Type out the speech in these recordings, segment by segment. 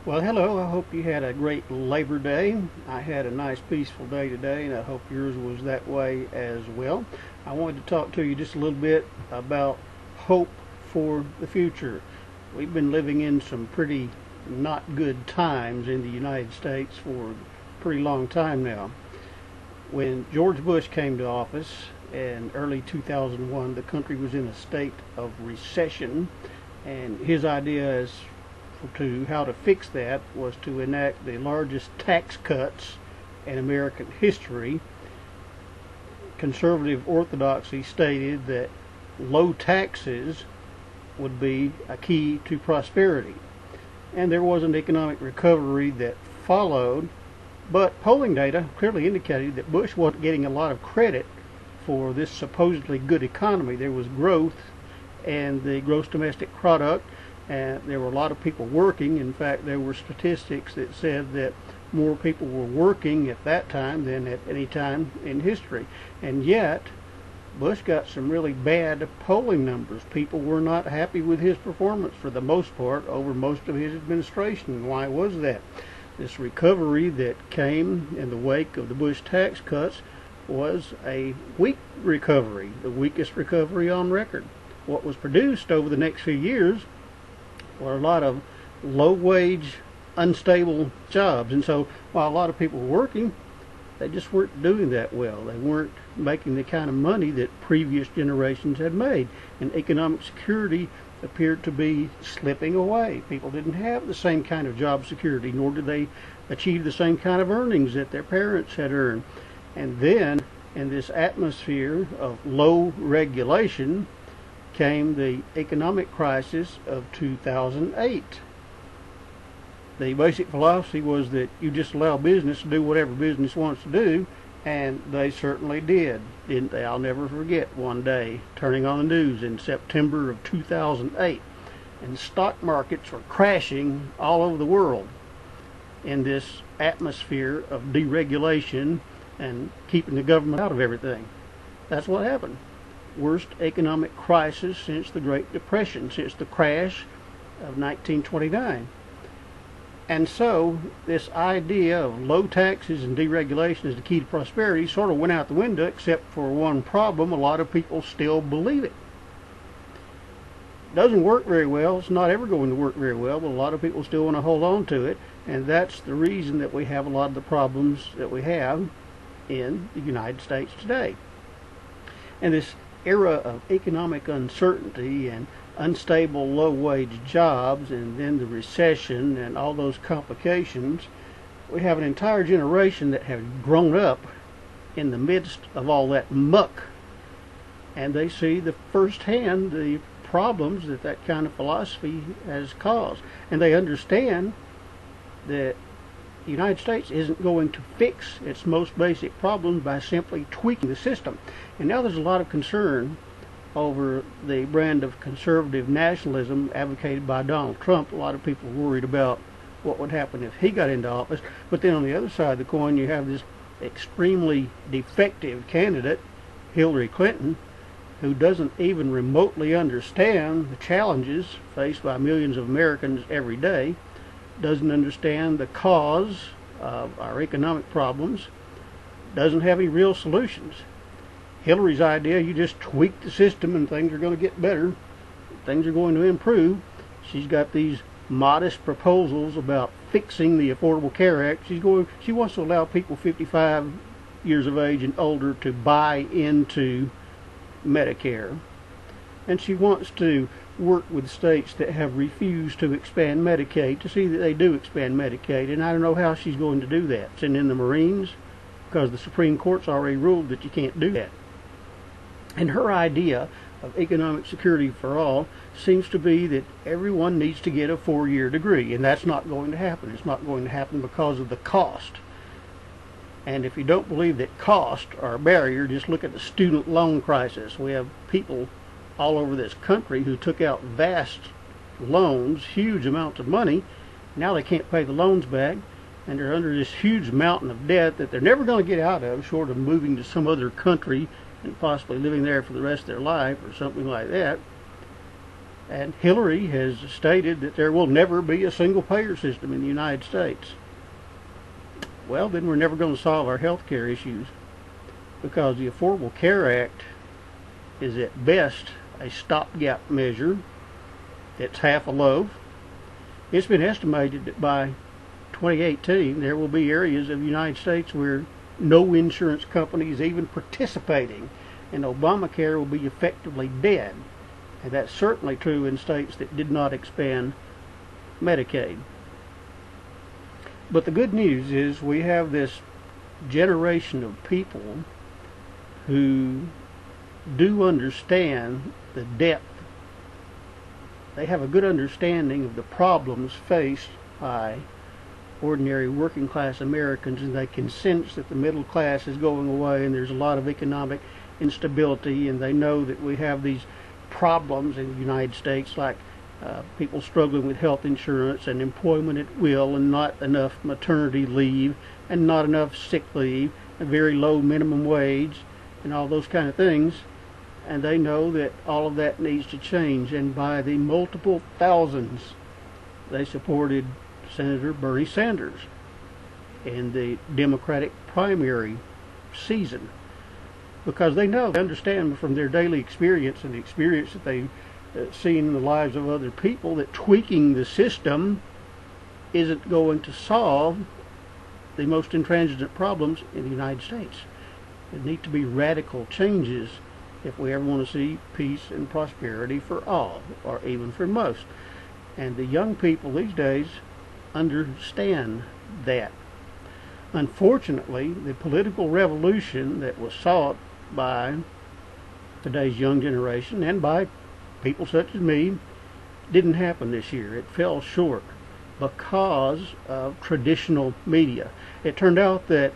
Well, hello. I hope you had a great Labor Day. I had a nice peaceful day today, and I hope yours was that way as well. I wanted to talk to you just a little bit about hope for the future. We've been living in some pretty not good times in the United States for a pretty long time now. When George Bush came to office in early 2001, the country was in a state of recession, and his idea as to how to fix that was to enact the largest tax cuts in American history. Conservative orthodoxy stated that low taxes would be a key to prosperity. And there was an economic recovery that followed, but polling data clearly indicated that Bush wasn't getting a lot of credit for this supposedly good economy. There was growth and the gross domestic product, and there were a lot of people working. In fact, there were statistics that said that more people were working at that time than at any time in history. And yet, Bush got some really bad polling numbers. People were not happy with his performance for the most part over most of his administration. Why was that? This recovery that came in the wake of the Bush tax cuts was a weak recovery, the weakest recovery on record. What was produced over the next few years were a lot of low-wage, unstable jobs. And so while a lot of people were working, they just weren't doing that well. They weren't making the kind of money that previous generations had made. And economic security appeared to be slipping away. People didn't have the same kind of job security, nor did they achieve the same kind of earnings that their parents had earned. And then, in this atmosphere of low regulation, came the economic crisis of 2008. The basic philosophy was that you just allow business to do whatever business wants to do, and they certainly did, didn't they? I'll never forget one day turning on the news in September of 2008, and stock markets were crashing all over the world in this atmosphere of deregulation and keeping the government out of everything. That's what happened. Worst economic crisis since the Great Depression, since the crash of 1929. And so this idea of low taxes and deregulation as the key to prosperity sort of went out the window, except for one problem: a lot of people still believe it. It doesn't work very well. It's not ever going to work very well, but a lot of people still want to hold on to it, and that's the reason that we have a lot of the problems that we have in the United States today. And this era of economic uncertainty and unstable low-wage jobs, and then the recession and all those complications, we have an entire generation that have grown up in the midst of all that muck, and they see firsthand the problems that that kind of philosophy has caused, and they understand that the United States isn't going to fix its most basic problems by simply tweaking the system. And now there's a lot of concern over the brand of conservative nationalism advocated by Donald Trump. A lot of people worried about what would happen if he got into office. But then on the other side of the coin, you have this extremely defective candidate, Hillary Clinton, who doesn't even remotely understand the challenges faced by millions of Americans every day, doesn't understand the cause of our economic problems, doesn't have any real solutions. Hillary's idea: you just tweak the system and things are going to get better, things are going to improve. She's got these modest proposals about fixing the Affordable Care Act. She wants to allow people 55 years of age and older to buy into Medicare, and she wants to work with states that have refused to expand Medicaid to see that they do expand Medicaid. And I don't know how she's going to do that. Send in the Marines, because the Supreme Court's already ruled that you can't do that. And her idea of economic security for all seems to be that everyone needs to get a 4-year degree, and that's not going to happen. It's not going to happen because of the cost. And if you don't believe that costs are a barrier, just look at the student loan crisis. We have people all over this country who took out vast loans, huge amounts of money. Now they can't pay the loans back, and they're under this huge mountain of debt that they're never going to get out of, short of moving to some other country and possibly living there for the rest of their life or something like that. And Hillary has stated that there will never be a single payer system in the United States. Well, then we're never going to solve our health care issues, because the Affordable Care Act is at best a stopgap measure. It's half a loaf. It's been estimated that by 2018 there will be areas of the United States where no insurance company is even participating, and Obamacare will be effectively dead. And that's certainly true in states that did not expand Medicaid. But the good news is we have this generation of people who do understand the depth. They have a good understanding of the problems faced by ordinary working class Americans, and they can sense that the middle class is going away and there's a lot of economic instability, and they know that we have these problems in the United States, like people struggling with health insurance and employment at will, and not enough maternity leave and not enough sick leave, a very low minimum wage, and all those kind of things. And they know that all of that needs to change, and by the multiple thousands they supported Senator Bernie Sanders in the Democratic primary season, because they know, they understand from their daily experience and the experience that they've seen in the lives of other people, that tweaking the system isn't going to solve the most intransigent problems in the United States. There need to be radical changes if we ever want to see peace and prosperity for all, or even for most. And the young people these days understand that. Unfortunately, the political revolution that was sought by today's young generation and by people such as me didn't happen this year. It fell short because of traditional media. It turned out that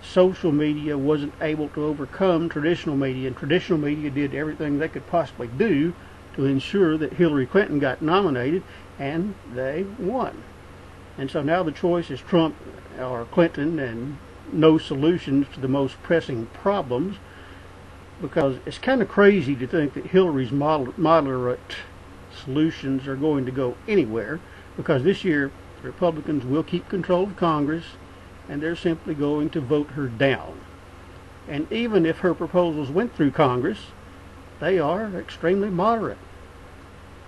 social media wasn't able to overcome traditional media, and traditional media did everything they could possibly do to ensure that Hillary Clinton got nominated, and they won. And so now the choice is Trump or Clinton, and no solutions to the most pressing problems, because it's kind of crazy to think that Hillary's moderate solutions are going to go anywhere, because this year the Republicans will keep control of Congress, and they're simply going to vote her down. And even if her proposals went through Congress, they are extremely moderate.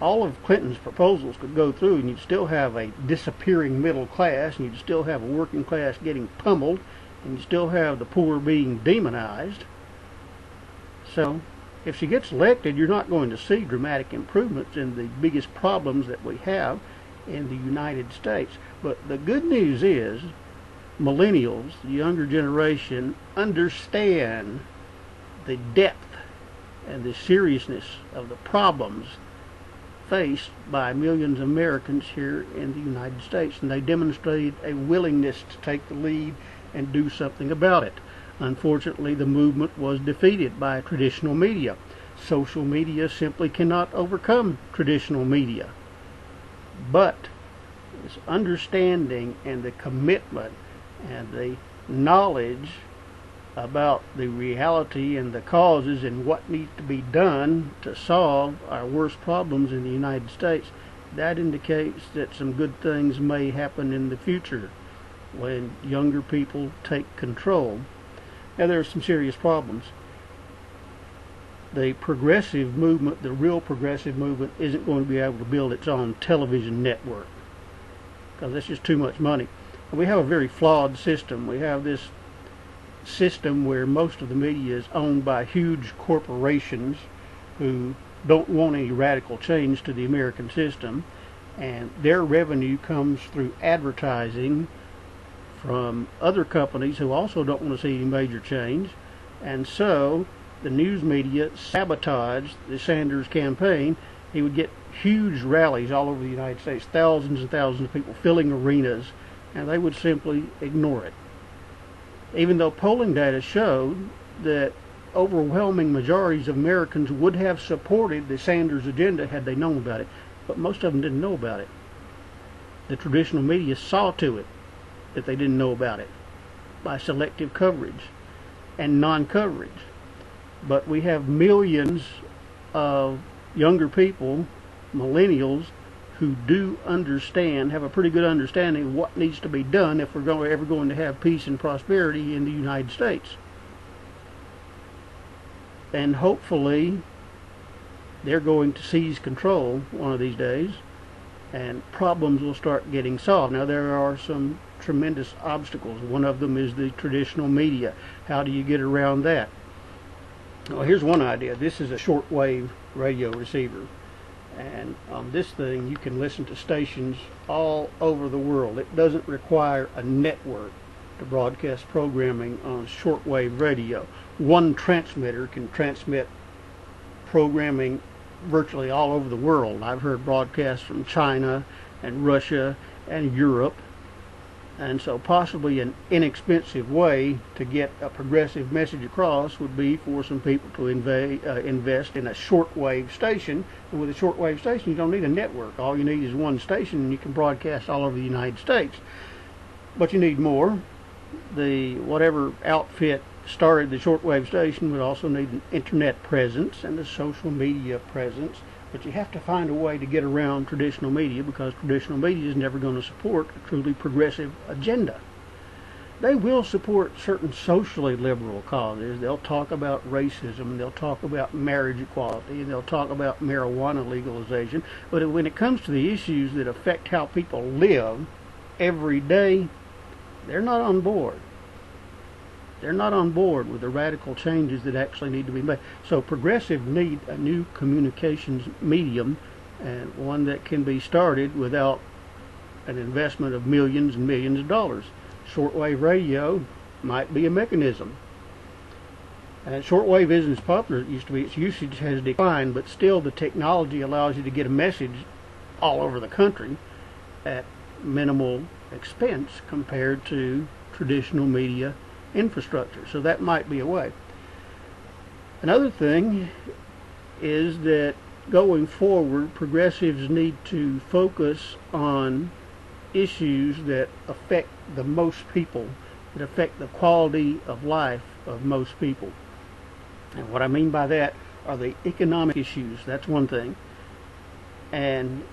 All of Clinton's proposals could go through, and you'd still have a disappearing middle class, and you'd still have a working class getting pummeled, and you'd still have the poor being demonized. So if she gets elected, you're not going to see dramatic improvements in the biggest problems that we have in the United States. But the good news is millennials, the younger generation, understand the depth and the seriousness of the problems faced by millions of Americans here in the United States, and they demonstrated a willingness to take the lead and do something about it. Unfortunately, the movement was defeated by traditional media. Social media simply cannot overcome traditional media. But this understanding and the commitment and the knowledge about the reality and the causes and what needs to be done to solve our worst problems in the United States, that indicates that some good things may happen in the future when younger people take control. Now, there are some serious problems. The progressive movement, the real progressive movement, isn't going to be able to build its own television network, because that's just too much money. And we have a very flawed system. We have this system where most of the media is owned by huge corporations who don't want any radical change to the American system, and their revenue comes through advertising from other companies who also don't want to see any major change. And so the news media sabotaged the Sanders campaign. He would get huge rallies all over the United States, thousands and thousands of people filling arenas, and they would simply ignore it. Even though polling data showed that overwhelming majorities of Americans would have supported the Sanders agenda had they known about it, but most of them didn't know about it. The traditional media saw to it that they didn't know about it by selective coverage and non-coverage. But we have millions of younger people millennials who do understand, have a pretty good understanding of what needs to be done if we're ever going to have peace and prosperity in the United States. And hopefully they're going to seize control one of these days, and problems will start getting solved. Now, there are some tremendous obstacles. One of them is the traditional media. How do you get around that? Well, here's one idea. This is a shortwave radio receiver, and on this thing you can listen to stations all over the world. It doesn't require a network to broadcast programming on shortwave radio. One transmitter can transmit programming virtually all over the world. I've heard broadcasts from China and Russia and Europe, and so possibly an inexpensive way to get a progressive message across would be for some people to invest in a shortwave station. And with a shortwave station, you don't need a network. All you need is one station, and you can broadcast all over the United States. But you need more. Whatever outfit started the shortwave station would also need an internet presence and a social media presence, but you have to find a way to get around traditional media, because traditional media is never going to support a truly progressive agenda. They will support certain socially liberal causes. They'll talk about racism, and they'll talk about marriage equality, and they'll talk about marijuana legalization, but when it comes to the issues that affect how people live every day, they're not on board. They're not on board with the radical changes that actually need to be made. So progressives need a new communications medium, and one that can be started without an investment of millions and millions of dollars. Shortwave radio might be a mechanism. And shortwave isn't as popular as it used to be. Its usage has declined, but still the technology allows you to get a message all over the country at minimal expense compared to traditional media infrastructure. So that might be a way. Another thing is that going forward, progressives need to focus on issues that affect the most people, that affect the quality of life of most people. And what I mean by that are the economic issues. That's one thing. And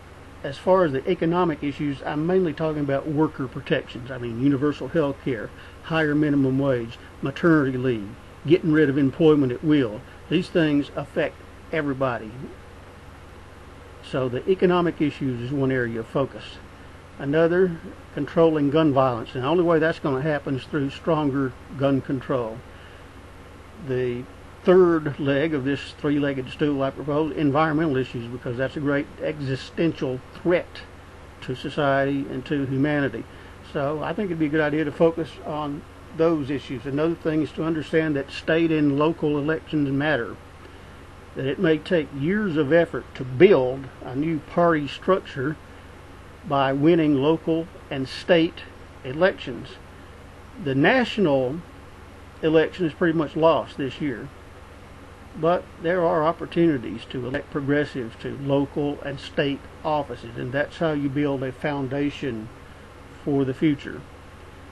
as far as the economic issues, I'm mainly talking about worker protections. I mean universal health care, higher minimum wage, maternity leave, getting rid of employment at will. These things affect everybody. So the economic issues is one area of focus. Another, controlling gun violence. And the only way that's going to happen is through stronger gun control. The third leg of this three-legged stool I propose, environmental issues, because that's a great existential threat to society and to humanity. So I think it'd be a good idea to focus on those issues. Another thing is to understand that state and local elections matter, that it may take years of effort to build a new party structure by winning local and state elections. The national election is pretty much lost this year, but there are opportunities to elect progressives to local and state offices, and that's how you build a foundation for the future.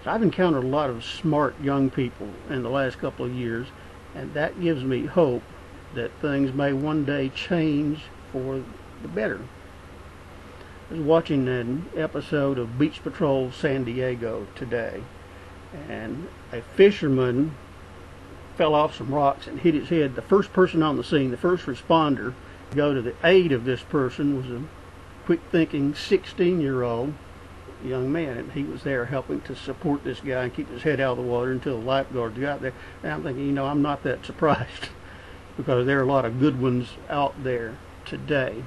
So I've encountered a lot of smart young people in the last couple of years, and that gives me hope that things may one day change for the better. I was watching an episode of Beach Patrol San Diego today, and a fisherman fell off some rocks and hit his head. The first person on the scene, the first responder, to go to the aid of this person was a quick-thinking 16-year-old young man, and he was there helping to support this guy and keep his head out of the water until the lifeguards got there. And I'm thinking, I'm not that surprised because there are a lot of good ones out there today.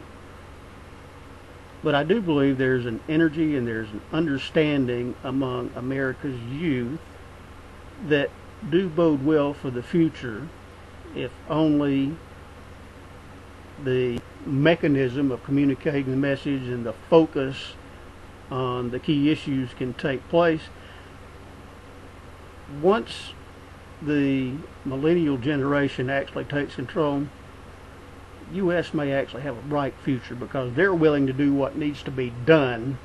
But I do believe there's an energy and there's an understanding among America's youth that do bode well for the future, if only the mechanism of communicating the message and the focus on the key issues can take place. Once the millennial generation actually takes control, U.S. may actually have a bright future because they're willing to do what needs to be done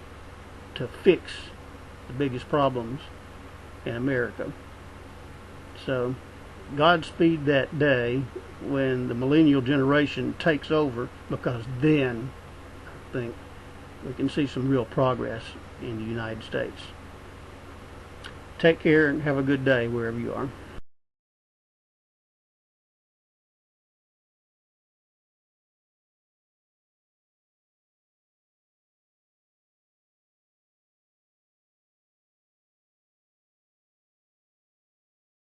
to fix the biggest problems in America. So Godspeed that day when the millennial generation takes over, because then think we can see some real progress in the United States. Take care and have a good day wherever you are.